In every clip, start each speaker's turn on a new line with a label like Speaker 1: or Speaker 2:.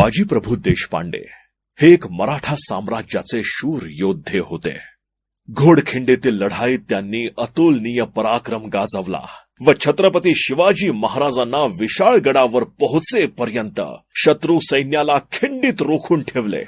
Speaker 1: बाजीप्रभू देशपांडे हे एक मराठा साम्राज्याचे शूर योद्धे होते. घोडखिंडीतील लढाईत त्यांनी अतुलनीय पराक्रम गाजवला व छत्रपती शिवाजी महाराजांना विशाळगडावर पोहोचेपर्यंत शत्रू सैन्याला खिंडीत रोखून ठेवले.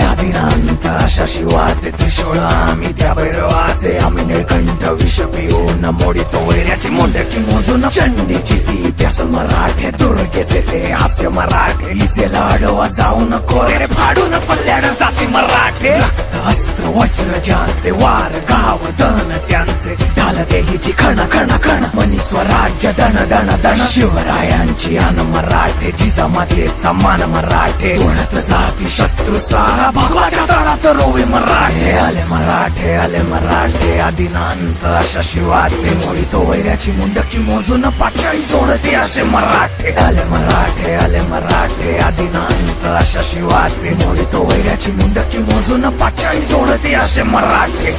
Speaker 2: आदिनांत अशा शिवाचे त्रिशूळ आम्ही त्या भैरवाचे आम्ही निळकंठ विष पिऊन मोडितो वैऱ्याची मुंडकी मोजून चंडीची ती प्यास मराठे दुर्गेचे ते हास्य मराठे इसेला अडवा जाऊन कोरे फाडून पल्ल्याड जाती मराठे रक्त अस्त्र वज्र ज्यांचे वार गाव दन त्यांचे ढाल देगीची खण खण खण मनी स्वराज्य दण दण दण शिवरायांची अन मराठे जिजामातेचा मान मराठे तोडत जाती शत्रू सारा भगवाच्या तळात रोवे मराठे आले मराठे आदिनांत अशा शिवाचे मोडितो वैऱ्याची मुंडकी मोजून पाचाळी जोडते असे मराठे आले मराठे आदिनांत अशा शिवाचे मोडितो वैऱ्याची मुंडकी मोजून पाचाळी जोडते असे मराठे.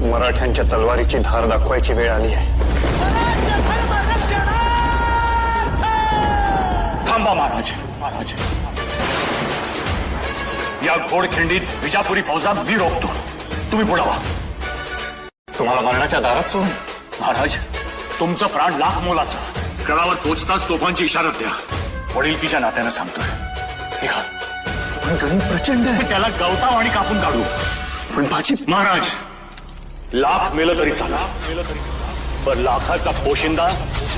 Speaker 3: मराठ्यांच्या तलवारीची धार दाखवायची वेळ आली आहे.
Speaker 4: थांबा महाराज. या घोडखिंडीत विजापुरी फौजा मी रोखतो, तुम्ही पुढे व्हा. तुम्हाला मरणाच्या दारात सोडून महाराज, तुमचं प्राण लाख मोलाचं. गडावर पोहोचताच तोफांची इशारत द्या. वडीलकीच्या नात्यानं सांगतोय. निघा.
Speaker 3: पण गणित प्रचंड आहे.
Speaker 4: त्याला गवताव आणि कापून काढू.
Speaker 3: पण बाजी
Speaker 4: महाराज, लाख मेलं तरी चाला, पण लाखाचा पोशिंदा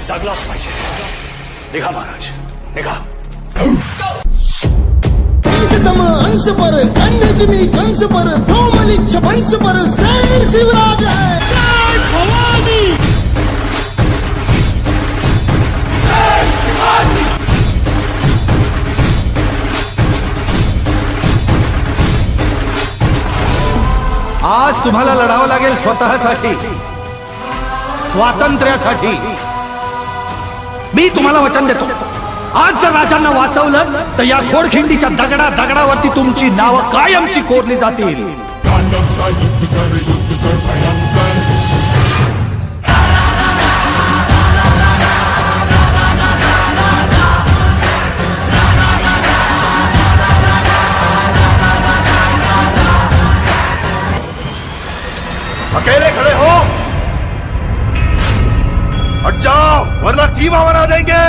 Speaker 4: जगलाच पाहिजे. निघा महाराज, निघा.
Speaker 5: अंश पर कन्याजनी कंस पर धोमलिच्छ वंश पर सैनिक शिवराज है. जय भवानी.
Speaker 6: आज तुम्हाला लढावं लागेल स्वतःसाठी, स्वातंत्र्यासाठी. मी तुम्हाला वचन देतो, आज जर राजांना वाचवलं तर या घोडखिंडीच्या दगडावरती तुमची नावं कायमची कोरली जातील.
Speaker 7: अकेले खड़े हो, हट जाओ वरना कीमा बना देंगे.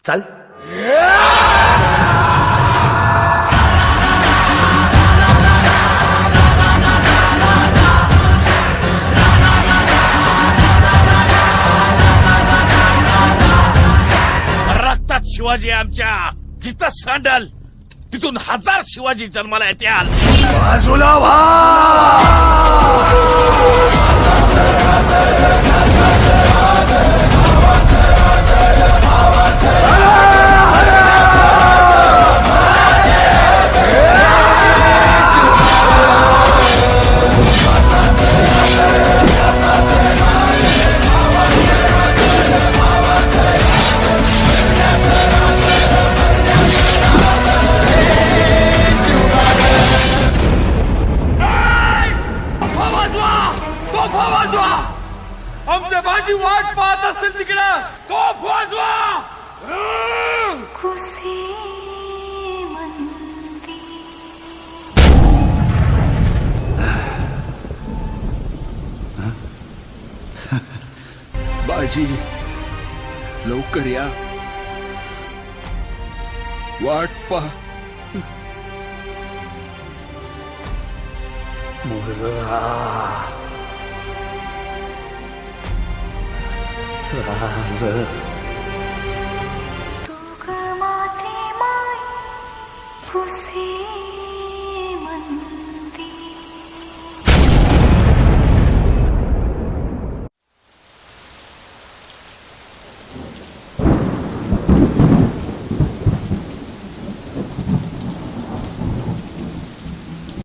Speaker 6: चल.
Speaker 8: रक्तात शिवाजी आमच्या, जिथं सांडल तिथून हजार शिवाजी जन्माला येत्याल.
Speaker 7: बाजूला व्हा.
Speaker 8: माझी वाट पाहत असतील तिकडं तोफ वाजवा.
Speaker 9: कुसे म्हणती
Speaker 6: बाजी लवकर या, वाट पहा.
Speaker 9: तू ग माते माय कुसे